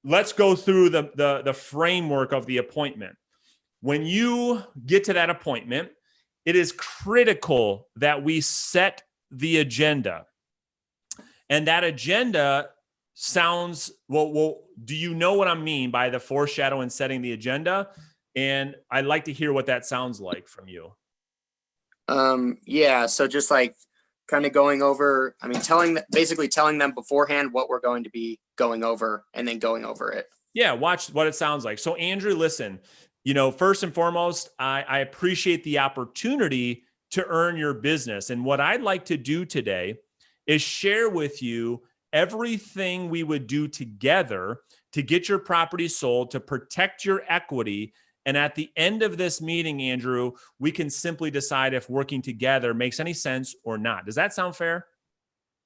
let's go through the framework of the appointment. When you get to that appointment, it is critical that we set the agenda. And that agenda sounds, well, do you know what I mean by the foreshadow and setting the agenda? And I'd like to hear what that sounds like from you. Yeah. So just like kind of going over, I mean, basically telling them beforehand what we're going to be going over and then going over it. Yeah. Watch what it sounds like. So Andrew, listen, first and foremost, I appreciate the opportunity to earn your business. And what I'd like to do today is share with you everything we would do together to get your property sold, to protect your equity. And at the end of this meeting, Andrew, we can simply decide if working together makes any sense or not. Does that sound fair?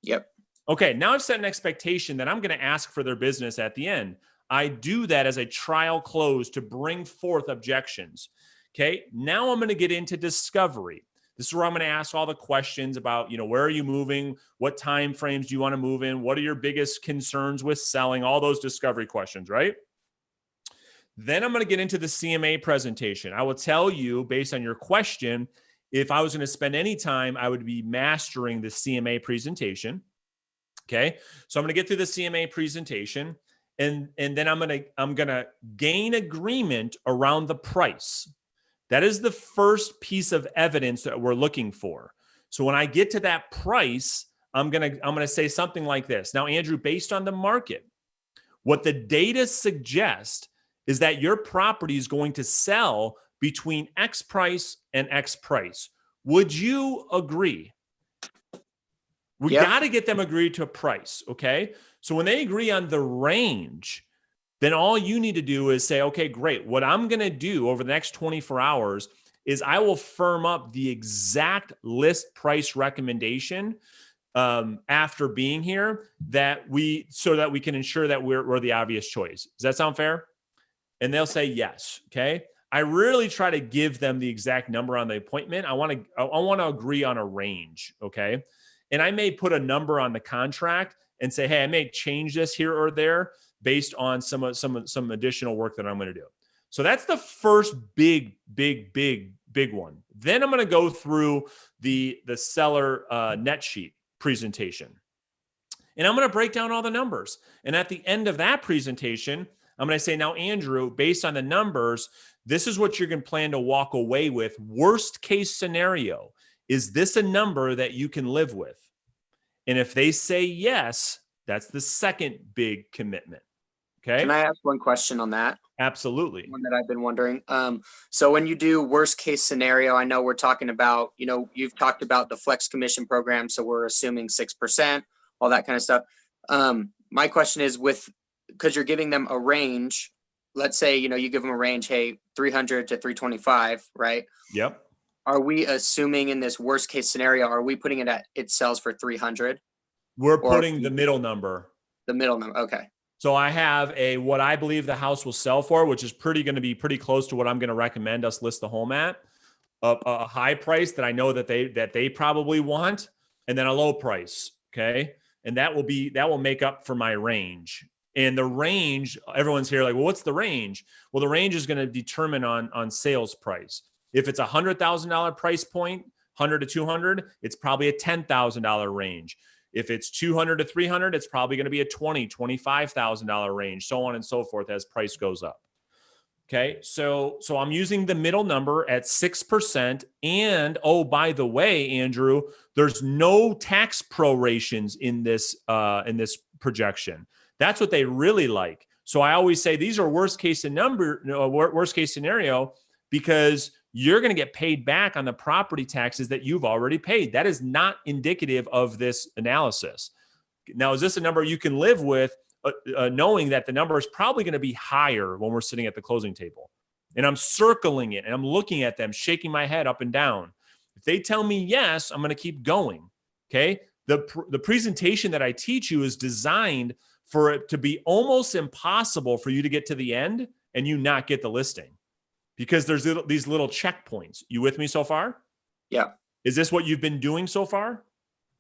Yep. Okay, now I've set an expectation that I'm going to ask for their business at the end. I do that as a trial close to bring forth objections. Okay, now I'm going to get into discovery. This is where I'm going to ask all the questions about, where are you moving? What time frames do you want to move in? What are your biggest concerns with selling? All those discovery questions, right? Then I'm going to get into the CMA presentation. I will tell you, based on your question, if I was going to spend any time, I would be mastering the CMA presentation. Okay, so I'm going to get through the CMA presentation, and then I'm going to gain agreement around the price. That is the first piece of evidence that we're looking for. So when I get to that price, I'm going to say something like this. Now, Andrew, based on the market, what the data suggests is that your property is going to sell between X price and X price. Would you agree? We got to get them agreed to a price, okay? So when they agree on the range, then all you need to do is say, okay, great. What I'm going to do over the next 24 hours is I will firm up the exact list price recommendation after being here so that we can ensure that we're the obvious choice. Does that sound fair? And they'll say yes. Okay. I really try to give them the exact number on the appointment. I want to agree on a range. Okay. And I may put a number on the contract and say, hey, I may change this here or there based on some additional work that I'm going to do. So that's the first big one. Then I'm going to go through the seller net sheet presentation. And I'm going to break down all the numbers. And at the end of that presentation, I'm going to say, now, Andrew, based on the numbers, this is what you're going to plan to walk away with. Worst case scenario, is this a number that you can live with? And if they say yes, that's the second big commitment. Okay. Can I ask one question on that? Absolutely. One that I've been wondering. So when you do worst case scenario, I know we're talking about, you've talked about the flex commission program. So we're assuming 6%, all that kind of stuff. My question is because you're giving them a range, let's say, you give them a range, hey, 300 to 325, right? Yep. Are we assuming in this worst case scenario, are we putting it at it sells for 300? We're putting the middle number. The middle number. Okay. So I have what I believe the house will sell for, which is going to be pretty close to what I'm going to recommend us list the home at, a high price that I know that they probably want, and then a low price. Okay. And that will make up for my range. And the range, everyone's here like, well, what's the range? Well, the range is going to determine on sales price. If it's $100,000 price point, 100 to 200, it's probably a $10,000 range. If it's 200 to 300, it's probably going to be a $25,000 range, so on and so forth as price goes up. Okay, so I'm using the middle number at 6%. And oh, by the way, Andrew, there's no tax prorations in this projection. That's what they really like. So I always say these are worst case scenario because you're going to get paid back on the property taxes that you've already paid. That is not indicative of this analysis. Now, is this a number you can live with, knowing that the number is probably going to be higher when we're sitting at the closing table? And I'm circling it and I'm looking at them, shaking my head up and down. If they tell me yes, I'm going to keep going. Okay. The presentation that I teach you is designed for it to be almost impossible for you to get to the end and you not get the listing. Because there's these little checkpoints. You with me so far? Yeah. Is this what you've been doing so far?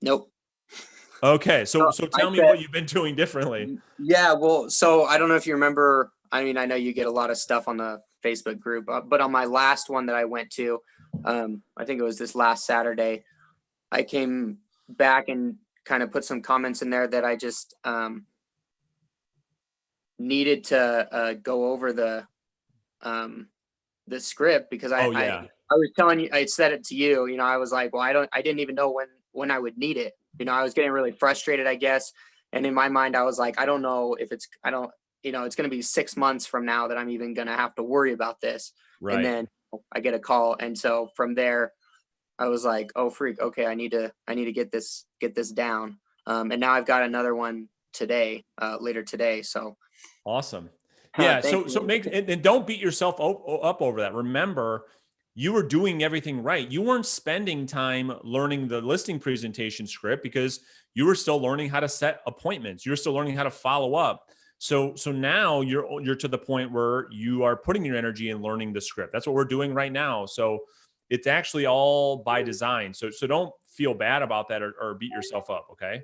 Nope. Okay. So I tell me said, what you've been doing differently. yeah, well, so I don't know if you remember. I mean, I know you get a lot of stuff on the Facebook group, but on my last one that I went to, I think it was this last Saturday, I came back and kind of put some comments in there that I just needed to go over the script because Oh yeah. I was telling you, I said it to you, you know, I was like, well, I didn't even know when I would need it. You know, I was getting really frustrated, I guess. And in my mind, I was like, I don't know if I don't, you know, it's going to be 6 months from now that I'm even going to have to worry about this. And Right. then I get a call. And so from there, I was like, oh freak. Okay. I need to get this down. And now I've got another one today, later today. So, Awesome. Yeah. thank So you. make and don't beat yourself up over that. Remember, you were doing everything right. You weren't spending time learning the listing presentation script because you were still learning how to set appointments. You're still learning how to follow up. So now you're to the point where you are putting your energy in learning the script. That's what we're doing right now. So it's actually all by design. So don't feel bad about that or beat yourself up. Okay.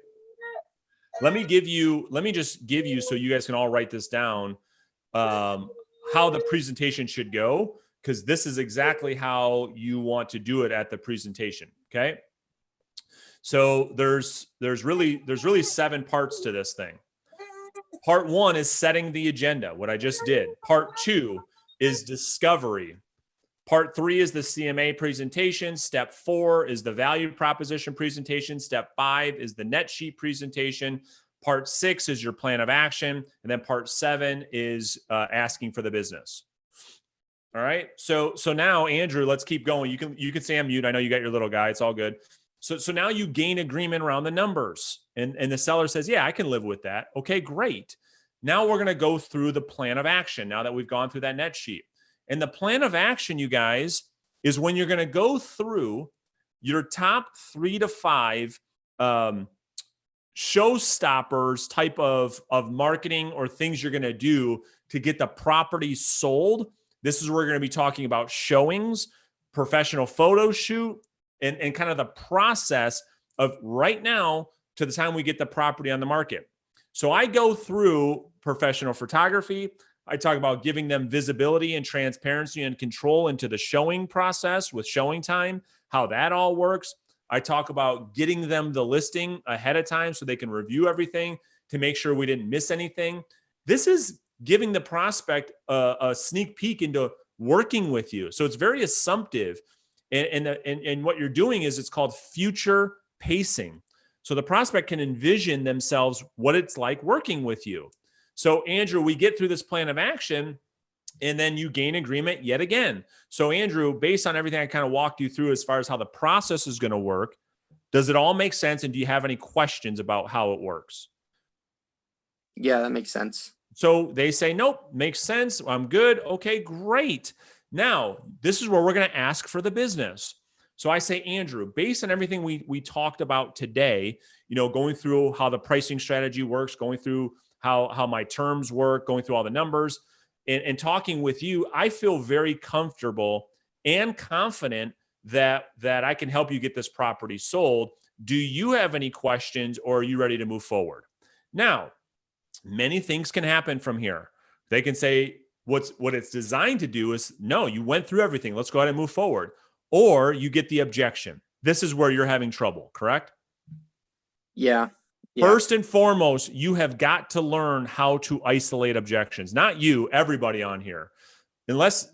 Let me just give you so you guys can all write this down, how the presentation should go, because this is exactly how you want to do it at the presentation. Okay. So there's really 7 parts to this thing. Part 1 is setting the agenda, what I just did. Part 2 is discovery. Part 3 is the CMA presentation. Step 4 is the value proposition presentation. Step 5 is the net sheet presentation. Part 6 is your plan of action. And then part 7 is asking for the business. All right. So now, Andrew, let's keep going. You can stay on mute. I know you got your little guy. It's all good. So now you gain agreement around the numbers. And the seller says, yeah, I can live with that. Okay, great. Now we're going to go through the plan of action now that we've gone through that net sheet. And the plan of action, you guys, is when you're going to go through your top 3 to 5 showstoppers type of marketing or things you're going to do to get the property sold. This is where we're going to be talking about showings, professional photo shoot, and kind of the process of right now to the time we get the property on the market. So I go through professional photography. I talk about giving them visibility and transparency and control into the showing process with showing time, how that all works. I talk about getting them the listing ahead of time so they can review everything to make sure we didn't miss anything. This is giving the prospect a sneak peek into working with you. So it's very assumptive. And what you're doing is it's called future pacing. So the prospect can envision themselves what it's like working with you. So Andrew, we get through this plan of action and then you gain agreement yet again. So Andrew, based on everything I kind of walked you through as far as how the process is going to work, does it all make sense? And do you have any questions about how it works? Yeah, that makes sense. So they say, nope, makes sense. I'm good. Okay, great. Now, this is where we're going to ask for the business. So I say, Andrew, based on everything we talked about today, going through how the pricing strategy works, going through how my terms work, going through all the numbers, and talking with you, I feel very comfortable and confident that I can help you get this property sold. Do you have any questions, or are you ready to move forward? Now, many things can happen from here. They can say what it's designed to do is, no, you went through everything. Let's go ahead and move forward. Or you get the objection. This is where you're having trouble, correct? Yeah. First and foremost, you have got to learn how to isolate objections. Not you, everybody on here. Unless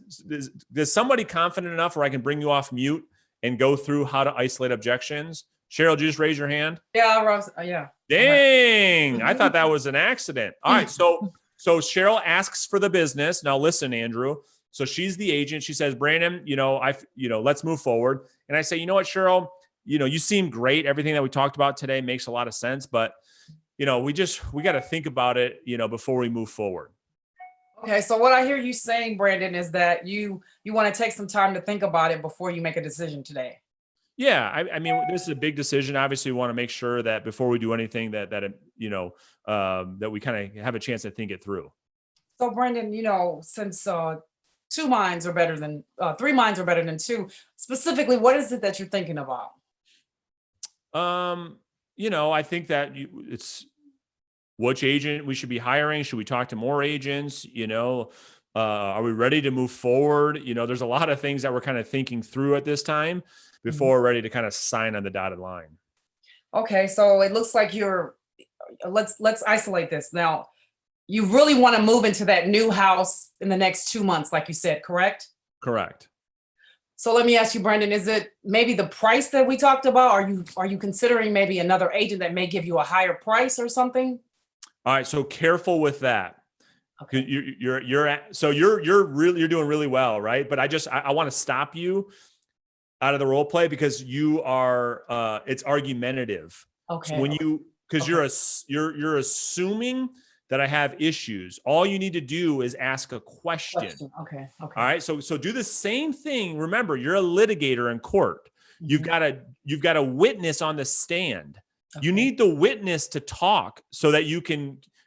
there's somebody confident enough where I can bring you off mute and go through how to isolate objections. Cheryl, did you just raise your hand? Yeah, Ross. Yeah. Dang, I thought that was an accident. All right, so Cheryl asks for the business. Now listen, Andrew. So she's the agent. She says, Brandon, let's move forward. And I say, you know what, Cheryl, you seem great. Everything that we talked about today makes a lot of sense, but we got to think about it, before we move forward. Okay. So what I hear you saying, Brandon, is that you want to take some time to think about it before you make a decision today. Yeah. I mean, this is a big decision. Obviously, we want to make sure that before we do anything that we kind of have a chance to think it through. So Brandon, since 2 minds are better than 3 minds are better than 2, specifically, what is it that you're thinking about? I think that it's which agent we should be hiring. Should we talk to more agents? Are we ready to move forward? There's a lot of things that we're kind of thinking through at this time before we're ready to kind of sign on the dotted line. Okay, so it looks like let's isolate this. Now, you really want to move into that new house in the next 2 months, like you said, correct? Correct. So let me ask you, Brandon, is it maybe the price that we talked about? Are you considering maybe another agent that may give you a higher price or something? All right, so careful with that. Okay. You're doing really well, right? But I want to stop you out of the role play because you are it's argumentative. Okay. So you're assuming that I have issues. All you need to do is ask a question. Okay. All right. So do the same thing. Remember, you're a litigator in court. You've got a witness on the stand. Okay. You need the witness to talk so that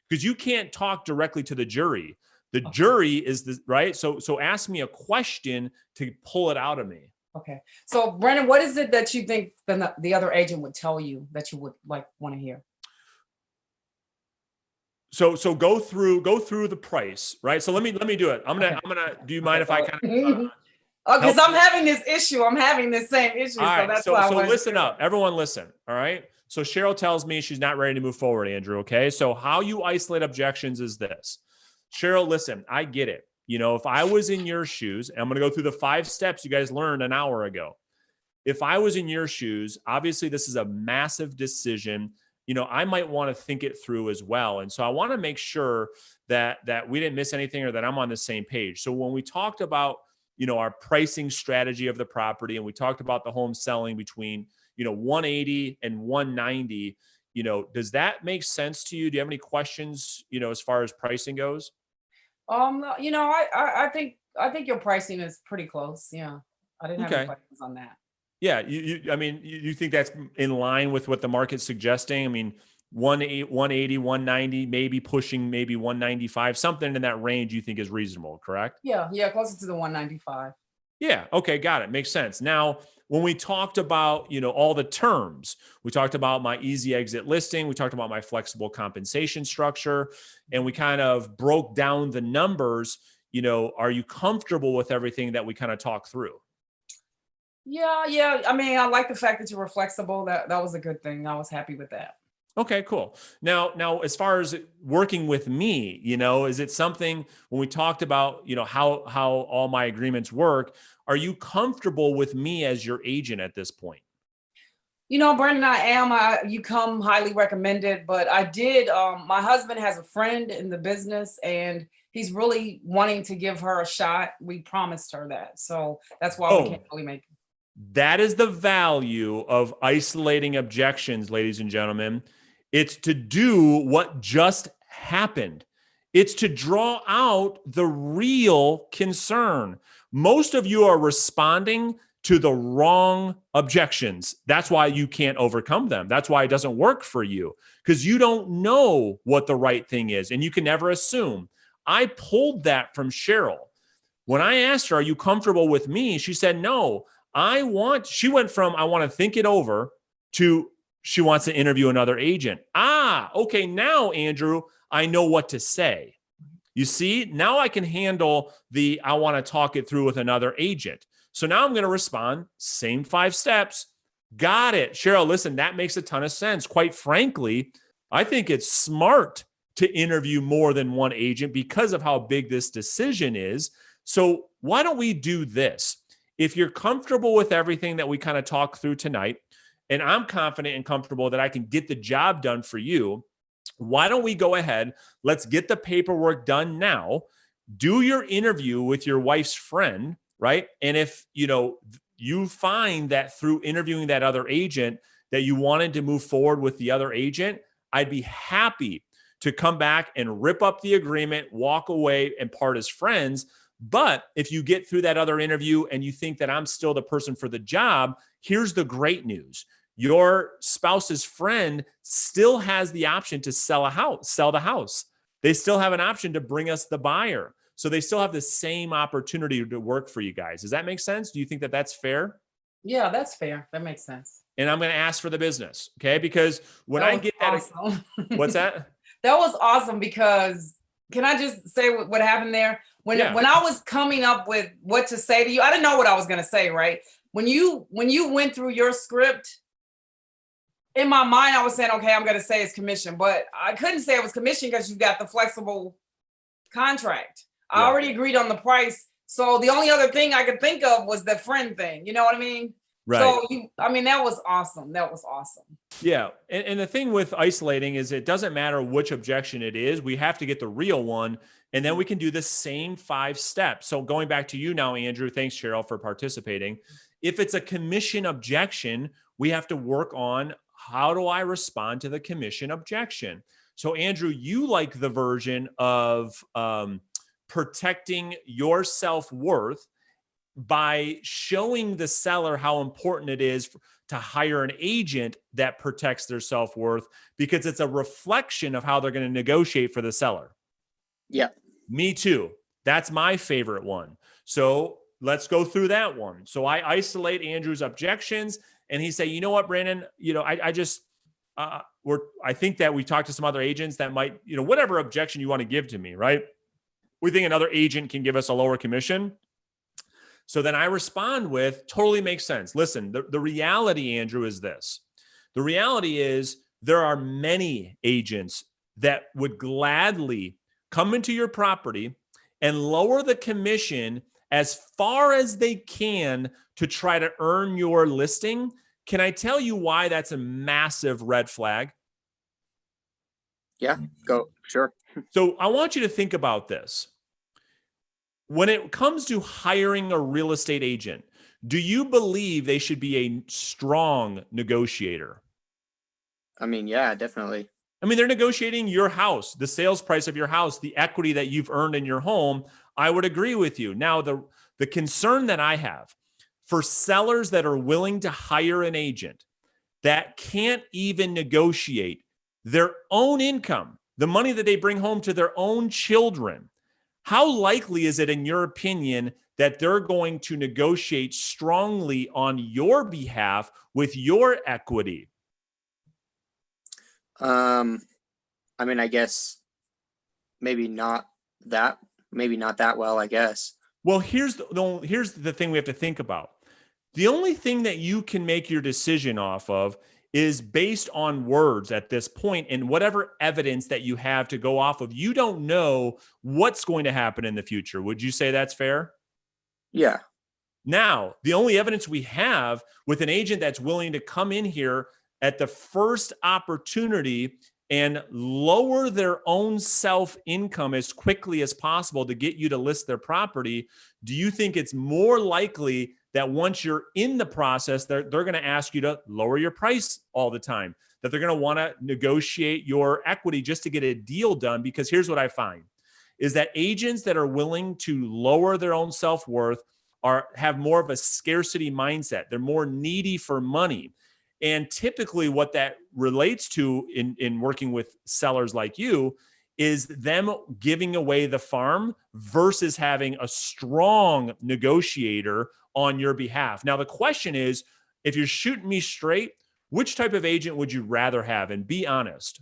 because you can't talk directly to the jury. The jury is right. So ask me a question to pull it out of me. Okay. So Brandon, what is it that you think the other agent would tell you that you would want to hear? So go through the price, right? So let me do it. I'm gonna. Do you mind if I kind of? Because I'm having this issue. I'm having this same issue. All right. So that's So why listen up, everyone. Listen. All right. So Cheryl tells me she's not ready to move forward, Andrew. Okay. So how you isolate objections is this. Cheryl, listen. I get it. If I was in your shoes, and I'm going to go through the 5 steps you guys learned an hour ago. If I was in your shoes, obviously this is a massive decision. I might want to think it through as well. And so I want to make sure that we didn't miss anything or that I'm on the same page. So when we talked about, our pricing strategy of the property, and we talked about the home selling between, 180 and 190, does that make sense to you? Do you have any questions, as far as pricing goes? I think your pricing is pretty close. Yeah. I didn't have any questions on that. Yeah, you think that's in line with what the market's suggesting? I mean, 180, 190, maybe pushing maybe 195, something in that range you think is reasonable, correct? Yeah, closer to the 195. Yeah, okay, got it. Makes sense. Now, when we talked about, all the terms, we talked about my easy exit listing, we talked about my flexible compensation structure, and we kind of broke down the numbers. Are you comfortable with everything that we kind of talked through? Yeah. I mean, I like the fact that you were flexible. That was a good thing. I was happy with that. Okay, cool. Now, as far as working with me, is it something when we talked about, how all my agreements work, are you comfortable with me as your agent at this point? Brandon, I am. You come highly recommended, but I did. My husband has a friend in the business and he's really wanting to give her a shot. We promised her that. So that's why we can't really make it. That is the value of isolating objections, ladies and gentlemen. It's to do what just happened. It's to draw out the real concern. Most of you are responding to the wrong objections. That's why you can't overcome them. That's why it doesn't work for you, because you don't know what the right thing is, and you can never assume. I pulled that from Cheryl. When I asked her, are you comfortable with me? She said, no. She went from, I want to think it over to she wants to interview another agent. Okay. Now, Andrew, I know what to say. You see, now I can handle I want to talk it through with another agent. So now I'm going to respond, same 5 steps. Got it. Cheryl, listen, that makes a ton of sense. Quite frankly, I think it's smart to interview more than one agent because of how big this decision is. So why don't we do this? If you're comfortable with everything that we kind of talked through tonight, and I'm confident and comfortable that I can get the job done for you, why don't we go ahead? Let's get the paperwork done now. Do your interview with your wife's friend, right? And if you find that through interviewing that other agent that you wanted to move forward with the other agent, I'd be happy to come back and rip up the agreement, walk away and part as friends. But if you get through that other interview and you think that I'm still the person for the job, here's the great news. Your spouse's friend still has the option to sell the house. They still have an option to bring us the buyer. So they still have the same opportunity to work for you guys. Does that make sense? Do you think that that's fair? Yeah, that's fair. That makes sense. and I'm going to ask for the business. Okay. Because when That I was get that, awesome. what's that? That was awesome because can I just say what happened there? When Yeah. I was coming up with what to say to you, I didn't know what I was going to say, right? When you went through your script, in my mind, I was saying, okay, I'm going to say it's commission, but I couldn't say it was commission because you've got the flexible contract. I Yeah. already agreed on the price. So the only other thing I could think of was the friend thing. You know what I mean? Right. So that was awesome. That was awesome. Yeah. And the thing with isolating is it doesn't matter which objection it is. We have to get the real one. And then we can do the same 5 steps. So going back to you now, Andrew, thanks, Cheryl, for participating. If it's a commission objection, we have to work on how do I respond to the commission objection? So Andrew, you like the version of protecting your self-worth by showing the seller how important it is to hire an agent that protects their self-worth because it's a reflection of how they're going to negotiate for the seller. Yeah. Me too. That's my favorite one. So let's go through that one. So I isolate Andrew's objections and he say, you know what, Brandon, I think that we talked to some other agents that might, whatever objection you want to give to me, right? We think another agent can give us a lower commission. So then I respond with, totally makes sense. Listen, the reality, Andrew, is this. The reality is there are many agents that would gladly come into your property and lower the commission as far as they can to try to earn your listing. Can I tell you why that's a massive red flag? Yeah, go. Sure. So I want you to think about this. When it comes to hiring a real estate agent, do you believe they should be a strong negotiator? I mean, yeah, definitely. I mean, they're negotiating your house, the sales price of your house, the equity that you've earned in your home. I would agree with you. Now, the concern that I have for sellers that are willing to hire an agent that can't even negotiate their own income, the money that they bring home to their own children, how likely is it, in your opinion, that they're going to negotiate strongly on your behalf with your equity? I mean, I guess maybe not that well, I guess. Well, here's the thing we have to think about. The only thing that you can make your decision off of is based on words at this point and whatever evidence that you have to go off of. You don't know what's going to happen in the future. Would you say that's fair? Yeah. Now, the only evidence we have with an agent that's willing to come in here at the first opportunity and lower their own self-income as quickly as possible to get you to list their property, do you think it's more likely that once you're in the process, they're going to ask you to lower your price all the time, that they're going to want to negotiate your equity just to get a deal done? Because here's what I find is that agents that are willing to lower their own self-worth have more of a scarcity mindset. They're more needy for money. And typically what that relates to in working with sellers like you is them giving away the farm versus having a strong negotiator on your behalf. Now, the question is, if you're shooting me straight, which type of agent would you rather have? And be honest.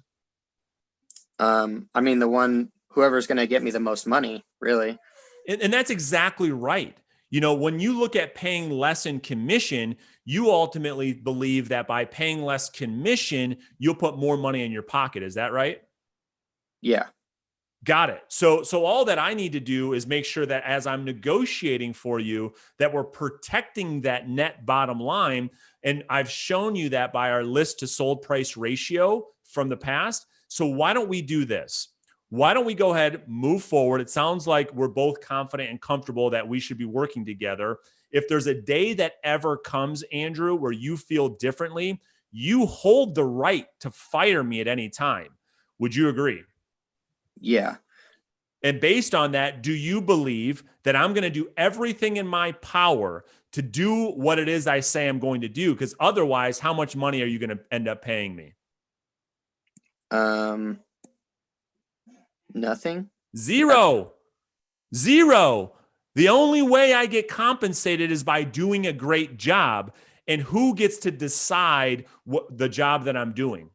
I mean, whoever's going to get me the most money, really. And that's exactly right. When you look at paying less in commission, you ultimately believe that by paying less commission, you'll put more money in your pocket. Is that right? Yeah. Got it. So all that I need to do is make sure that as I'm negotiating for you, that we're protecting that net bottom line. And I've shown you that by our list to sold price ratio from the past. So why don't we do this? Why don't we go ahead, move forward? It sounds like we're both confident and comfortable that we should be working together. If there's a day that ever comes, Andrew, where you feel differently, you hold the right to fire me at any time. Would you agree? Yeah. And based on that, do you believe that I'm going to do everything in my power to do what it is I say I'm going to do? Because otherwise, how much money are you going to end up paying me? Nothing. Zero. The only way I get compensated is by doing a great job. And who gets to decide what the job that I'm doing?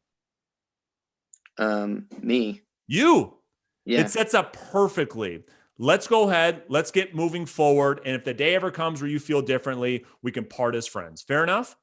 Me. You. Yeah. It sets up perfectly. Let's go ahead. Let's get moving forward. And if the day ever comes where you feel differently, we can part as friends. Fair enough?